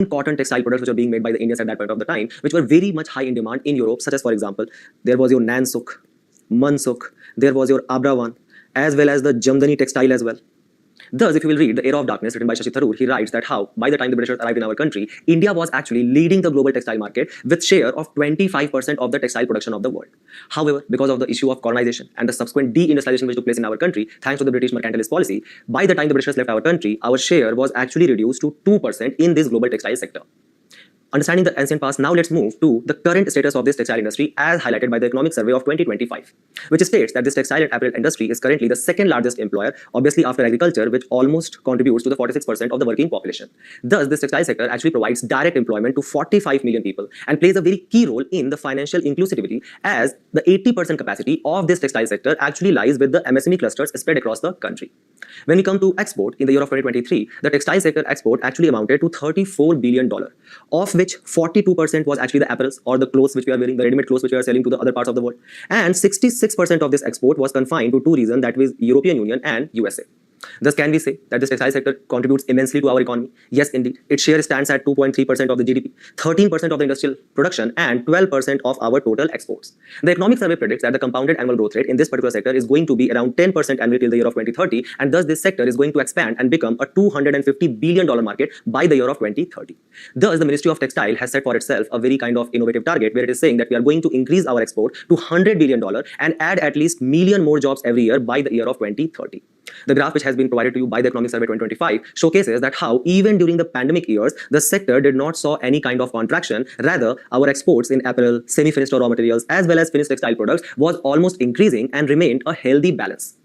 cotton textile products which were being made by the Indians at that point of the time, which were very much high in demand in Europe, such as, for example, there was your Nansuk, Mansuk, there was your Abrawan, as well as the Jamdani textile as well. Thus, if you will read The Era of Darkness, written by Shashi Tharoor, he writes that how, by the time the Britishers arrived in our country, India was actually leading the global textile market with share of 25% of the textile production of the world. However, because of the issue of colonization and the subsequent deindustrialization which took place in our country, thanks to the British mercantilist policy, by the time the Britishers left our country, our share was actually reduced to 2% in this global textile sector. Understanding the ancient past, now let's move to the current status of this textile industry as highlighted by the Economic Survey of 2025, which states that this textile and apparel industry is currently the second largest employer, obviously after agriculture, which almost contributes to the 46% of the working population. Thus, this textile sector actually provides direct employment to 45 million people and plays a very key role in the financial inclusivity, as the 80% capacity of this textile sector actually lies with the MSME clusters spread across the country. When we come to export, in the year of 2023, the textile sector export actually amounted to $34 billion, of which 42% was actually the apparels or the clothes which we are wearing, the ready-made clothes which we are selling to the other parts of the world. And 66% of this export was confined to two regions, that is European Union and USA. Thus, can we say that this textile sector contributes immensely to our economy? Yes, indeed. Its share stands at 2.3% of the GDP, 13% of the industrial production, and 12% of our total exports. The Economic Survey predicts that the compounded annual growth rate in this particular sector is going to be around 10% annually till the year of 2030, and thus this sector is going to expand and become a $250 billion market by the year of 2030. Thus, the Ministry of Textile has set for itself a very kind of innovative target where it is saying that we are going to increase our export to $100 billion and add at least million more jobs every year by the year of 2030. The graph which has been provided to you by the Economic Survey 2025 showcases that how even during the pandemic years, the sector did not saw any kind of contraction. Rather, our exports in apparel, semi-finished or raw materials, as well as finished textile products was almost increasing and remained a healthy balance.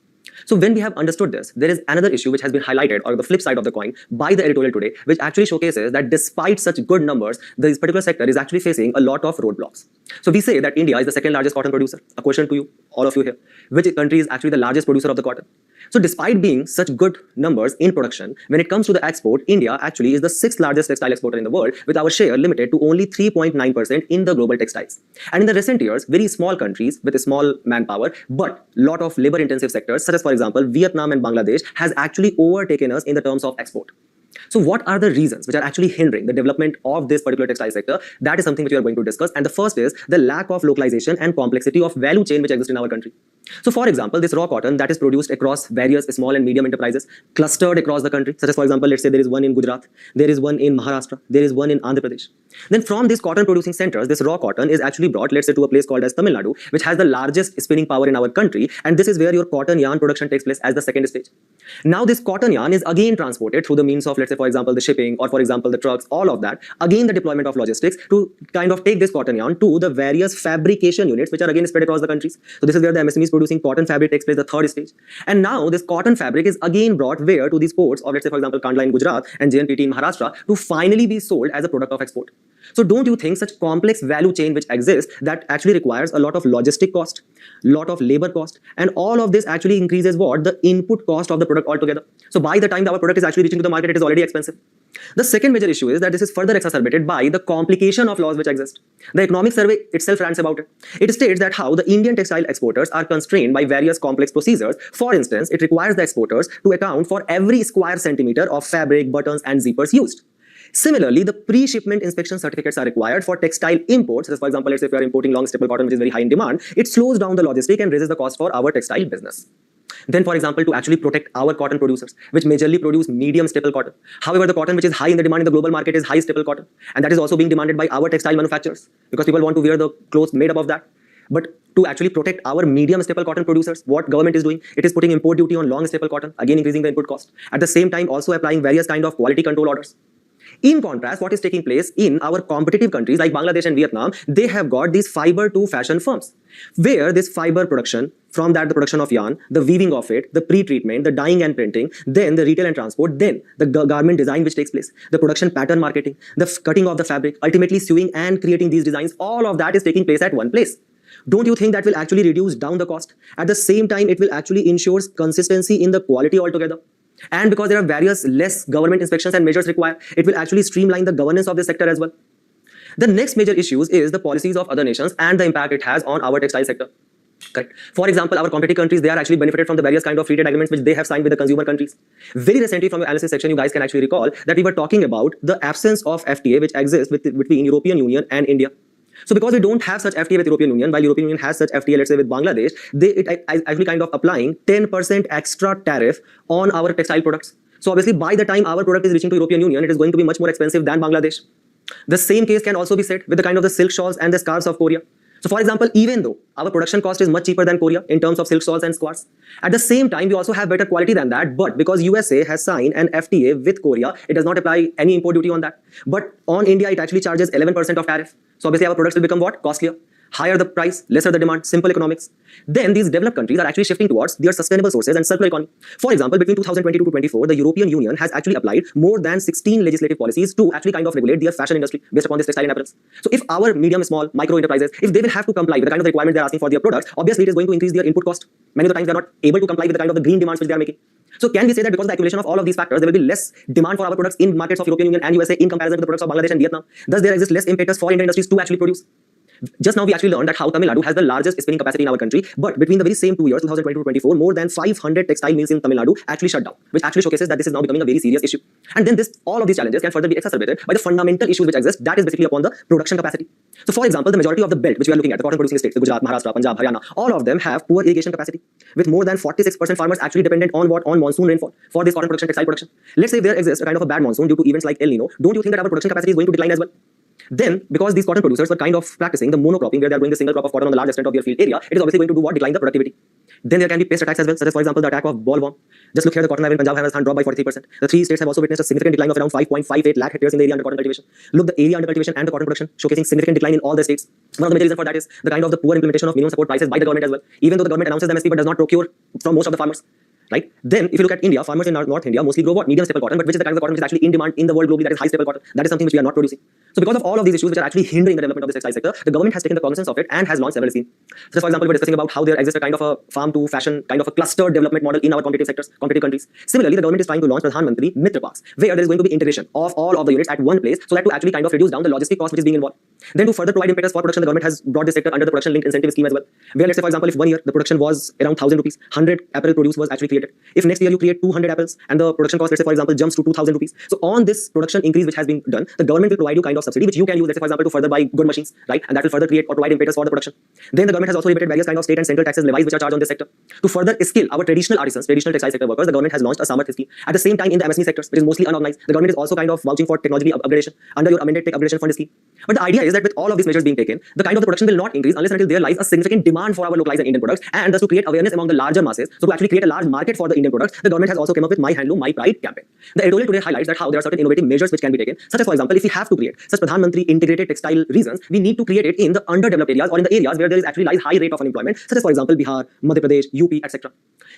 So when we have understood this, there is another issue which has been highlighted, or the flip side of the coin, by the editorial today, which actually showcases that despite such good numbers, this particular sector is actually facing a lot of roadblocks. So we say that India is the second largest cotton producer. A question to you, all of you here. Which country is actually the largest producer of the cotton? So despite being such good numbers in production, when it comes to the export, India actually is the sixth largest textile exporter in the world, with our share limited to only 3.9% in the global textiles. And in the recent years, very small countries with a small manpower, but lot of labor intensive sectors, such as for example, Vietnam and Bangladesh, has actually overtaken us in the terms of export. So what are the reasons which are actually hindering the development of this particular textile sector? That is something which we are going to discuss. And the first is the lack of localization and complexity of value chain which exists in our country. So for example, this raw cotton that is produced across various small and medium enterprises clustered across the country, such as for example, let's say there is one in Gujarat, there is one in Maharashtra, there is one in Andhra Pradesh. Then from these cotton producing centers, this raw cotton is actually brought, let's say, to a place called as Tamil Nadu, which has the largest spinning power in our country. And this is where your cotton yarn production takes place as the second stage. Now this cotton yarn is again transported through the means of, let's say, for example, the shipping, or for example, the trucks, all of that. Again, the deployment of logistics to kind of take this cotton yarn to the various fabrication units, which are again spread across the countries. So this is where the MSMEs producing cotton fabric takes place, the third stage. And now this cotton fabric is again brought where? To these ports of, let's say, for example, Kandla in Gujarat and JNPT in Maharashtra, to finally be sold as a product of export. So don't you think such complex value chain which exists that actually requires a lot of logistic cost, lot of labor cost, and all of this actually increases what? The input cost of the product altogether. So by the time our product is actually reaching to the market, it is already expensive. The second major issue is that this is further exacerbated by the complication of laws which exist. The Economic Survey itself rants about it. It states that how the Indian textile exporters are constrained by various complex procedures. For instance, it requires the exporters to account for every square centimeter of fabric, buttons, and zippers used. Similarly, the pre-shipment inspection certificates are required for textile imports. As for example, let's say if you are importing long staple cotton, which is very high in demand, it slows down the logistic and raises the cost for our textile business. Then, for example, to actually protect our cotton producers, which majorly produce medium staple cotton. However, the cotton which is high in the demand in the global market is high staple cotton. And that is also being demanded by our textile manufacturers, because people want to wear the clothes made up of that. But to actually protect our medium staple cotton producers, what government is doing? It is putting import duty on long staple cotton, again increasing the input cost. At the same time, also applying various kind of quality control orders. In contrast, what is taking place in our competitive countries like Bangladesh and Vietnam, they have got these fiber to fashion firms, where this fiber production, from that the production of yarn, the weaving of it, the pre-treatment, the dyeing and printing, then the retail and transport, then the garment design which takes place, the production pattern marketing, the cutting of the fabric, ultimately sewing and creating these designs, all of that is taking place at one place. Don't you think that will actually reduce down the cost? At the same time, it will actually ensure consistency in the quality altogether. And because there are various less government inspections and measures required, it will actually streamline the governance of this sector as well. The next major issue is the policies of other nations and the impact it has on our textile sector. Correct. For example, our competitive countries, they are actually benefited from the various kind of free trade agreements which they have signed with the consumer countries. Very recently, from your analysis section, you guys can actually recall that we were talking about the absence of FTA which exists between European Union and India. So because we don't have such FTA with European Union, while European Union has such FTA, let's say with Bangladesh, it actually kind of applying 10% extra tariff on our textile products. So obviously, by the time our product is reaching to European Union, it is going to be much more expensive than Bangladesh. The same case can also be said with the kind of the silk shawls and the scarves of Korea. So for example, even though our production cost is much cheaper than Korea in terms of silk shawls and scarves, at the same time, we also have better quality than that. But because USA has signed an FTA with Korea, it does not apply any import duty on that. But on India, it actually charges 11% of tariff. So obviously, our products will become what? Costlier. Higher the price, lesser the demand, simple economics. Then these developed countries are actually shifting towards their sustainable sources and circular economy. For example, between 2022 to 24, the European Union has actually applied more than 16 legislative policies to actually kind of regulate their fashion industry based upon this textile and apparels. So if our medium, small, micro enterprises, if they will have to comply with the kind of requirements they're asking for their products, obviously it is going to increase their input cost. Many of the times they're not able to comply with the kind of the green demands which they are making. So can we say that because of the accumulation of all of these factors, there will be less demand for our products in markets of European Union and USA in comparison to the products of Bangladesh and Vietnam? Thus, there exists less impetus for Indian industries to actually produce. Just now we actually learned that how Tamil Nadu has the largest spinning capacity in our country, but between the very same 2 years, 2022 to 24, more than 500 textile mills in Tamil Nadu actually shut down, which actually showcases that this is now becoming a very serious issue. And then all of these challenges can further be exacerbated by the fundamental issues which exist, that is basically upon the production capacity. So for example, the majority of the belt which we are looking at, the cotton producing states, the Gujarat, Maharashtra, Punjab, Haryana, all of them have poor irrigation capacity, with more than 46% farmers actually dependent on what? On monsoon rainfall for this cotton production, textile production. Let's say there exists a kind of a bad monsoon due to events like El Nino, don't you think that our production capacity is going to decline as well? Then, because these cotton producers were kind of practicing the monocropping, where they are growing the single crop of cotton on the large extent of their field area, it is obviously going to do what? Decline the productivity. Then there can be pest attacks as well, such as for example the attack of bollworm. Just look here, the cotton level in Punjab has dropped by 43%. The three states have also witnessed a significant decline of around 5.58 lakh hectares in the area under cotton cultivation. Look, the area under cultivation and the cotton production showcasing significant decline in all the states. One of the major reasons for that is the kind of the poor implementation of minimum support prices by the government as well. Even though the government announces the MSP but does not procure from most of the farmers. Right? Then, if you look at India, farmers in North India mostly grow what? Medium staple cotton, but which is the kind of the cotton which is actually in demand in the world globally, that is high staple cotton. That is something which we are not producing. So, because of all of these issues which are actually hindering the development of the textile sector, the government has taken the cognizance of it and has launched several schemes. So, for example, we were discussing about how there exists a kind of a farm to fashion, kind of a clustered development model in our competitive sectors, competitive countries. Similarly, the government is trying to launch Pradhan Mantri Mitra Parks, where there is going to be integration of all of the units at one place, so that to actually kind of reduce down the logistic cost which is being involved. Then, to further provide impetus for production, the government has brought this sector under the production linked incentive scheme as well. Where, let's say, for example, if 1 year the production was around 1,000 rupees, 100 apparel produce was actually created. If next year you create 200 apples and the production cost, let's say for example, jumps to 2,000 rupees. So on this production increase which has been done, the government will provide you kind of subsidy which you can use, let's say for example, to further buy good machines, right? And that will further create or provide impetus for the production. Then the government has also rebated various kind of state and central taxes levies which are charged on this sector. To further skill our traditional artisans, traditional textile sector workers, the government has launched a Samarth scheme. At the same time, in the MSME sectors, which is mostly unorganized, the government is also kind of vouching for technology upgradation under your amended tech upgradation fund scheme. But the idea is that with all of these measures being taken, the kind of the production will not increase unless and until there lies a significant demand for our localized and Indian products, and thus to create awareness among the larger masses. So to actually create a large market for the Indian products, the government has also come up with My Handloom, My Pride campaign. The editorial today highlights that how there are certain innovative measures which can be taken, such as for example, if we have to create such Pradhan Mantri integrated textile regions, we need to create it in the underdeveloped areas or in the areas where there is actually lies high rate of unemployment, such as for example Bihar, Madhya Pradesh, UP, etc.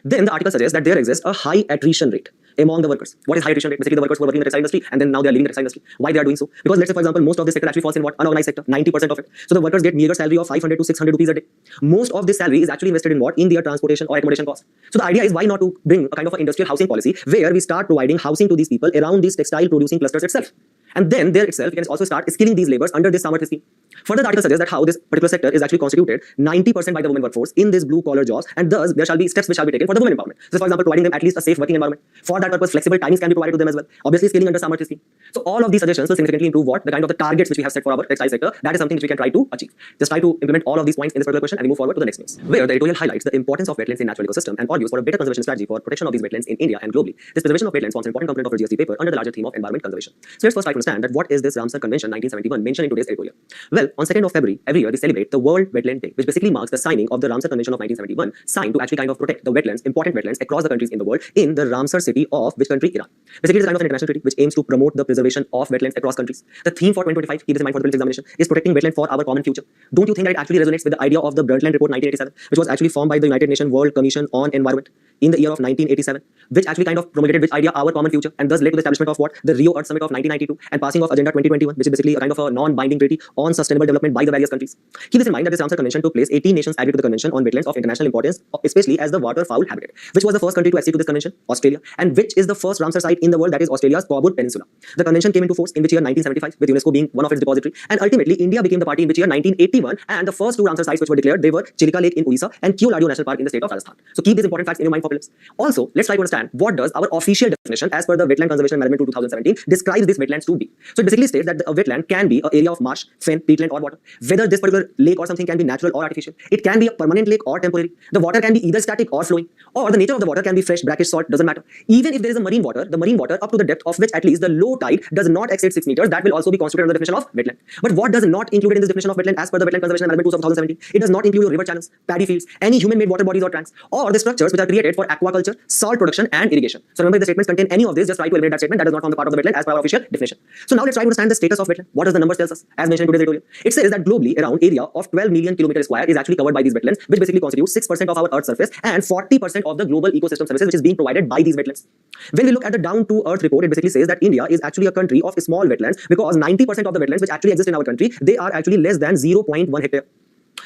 Then the article suggests that there exists a high attrition rate among the workers. What is high attrition rate? Basically the workers who are working in the textile industry and then now they are leaving the textile industry. Why they are doing so? Because let's say for example, most of this sector actually falls in what? Unorganized sector, 90% of it. So the workers get meager salary of 500 to 600 rupees a day. Most of this salary is actually invested in what? In their transportation or accommodation cost. So the idea is why not to bring a kind of an industrial housing policy where we start providing housing to these people around these textile producing clusters itself. And then there itself, you can also start skilling these laborers under this Samarth scheme. Further, the article suggests that how this particular sector is actually constituted 90% by the women workforce in this blue collar jobs, and thus there shall be steps which shall be taken for the women empowerment. So, for example, providing them at least a safe working environment. For that purpose, flexible timings can be provided to them as well. Obviously, scaling under Samarth scheme. So, all of these suggestions will significantly improve what? The kind of the targets which we have set for our textile sector. That is something which we can try to achieve. Just try to implement all of these points in this particular question and we move forward to the next news, where the editorial highlights the importance of wetlands in natural ecosystem and argues for a better conservation strategy for protection of these wetlands in India and globally. This preservation of wetlands forms an important component of our GST paper under the larger theme of environment conservation. So, let's first try to understand that what is this Ramsar Convention 1971 mentioned in today's editorial. Well, on 2nd of February, every year we celebrate the World Wetland Day, which basically marks the signing of the Ramsar Convention of 1971, signed to actually kind of protect the wetlands, important wetlands across the countries in the world in the Ramsar city of which country? Iran. Basically, it is a kind of an international treaty which aims to promote the preservation of wetlands across countries. The theme for 2025, keep this in mind for the examination, is protecting wetland for our common future. Don't you think that it actually resonates with the idea of the Brundtland Report 1987, which was actually formed by the United Nations World Commission on Environment in the year of 1987, which actually kind of promulgated which idea? Our common future, and thus led to the establishment of what? The Rio Earth Summit of 1992, and passing of Agenda 2021, which is basically a kind of a non-binding treaty on sustainable development by the various countries. Keep this in mind that this Ramsar Convention took place. 18 nations agreed to the Convention on Wetlands of International Importance, especially as the waterfowl habitat. Which was the first country to accede to this convention? Australia. And which is the first Ramsar site in the world? That is Australia's Cobbwood Peninsula. The convention came into force in which year? 1975, with UNESCO being one of its depository. And ultimately, India became the party in which year? 1981. And the first two Ramsar sites which were declared, they were Chilika Lake in Odisha and Keoladio National Park in the state of Rajasthan. So keep these important facts in your mind for Philips. Also, let's try to understand what does our official definition as per the Wetland Conservation and Management 2017 describes these wetlands to be. So it basically states that a wetland can be an area of marsh, fen, peatland or water. Whether this particular lake or something can be natural or artificial. It can be a permanent lake or temporary. The water can be either static or flowing, or the nature of the water can be fresh, brackish, salt, doesn't matter. Even if there is a marine water, the marine water up to the depth of which at least the low tide does not exceed 6 meters, that will also be constituted under the definition of wetland. But what does not included in this definition of wetland as per the Wetland Conservation and Management 2017? It does not include river channels, paddy fields, any human-made water bodies or tanks, or the structures which are created for aquaculture, salt production and irrigation. So remember, if the statements contain any of this, just try to eliminate that statement that is not from the part of the wetland as per our official definition. So now let's try to understand the status of wetland. What does the numbers tell us? As mentioned in today's editorial, it says that globally around area of 12 million kilometers square is actually covered by these wetlands, which basically constitutes 6% of our Earth's surface and 40% of the global ecosystem services which is being provided by these wetlands. When we look at the Down to Earth report, it basically says that India is actually a country of small wetlands because 90% of the wetlands which actually exist in our country, they are actually less than 0.1 hectare.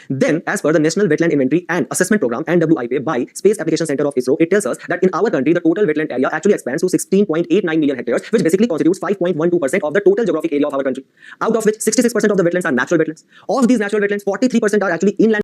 Then, as per the National Wetland Inventory and Assessment Program (NWIP) by Space Application Center of ISRO, it tells us that in our country, the total wetland area actually expands to 16.89 million hectares, which basically constitutes 5.12% of the total geographic area of our country. Out of which, 66% of the wetlands are natural wetlands. Of these natural wetlands, 43% are actually inland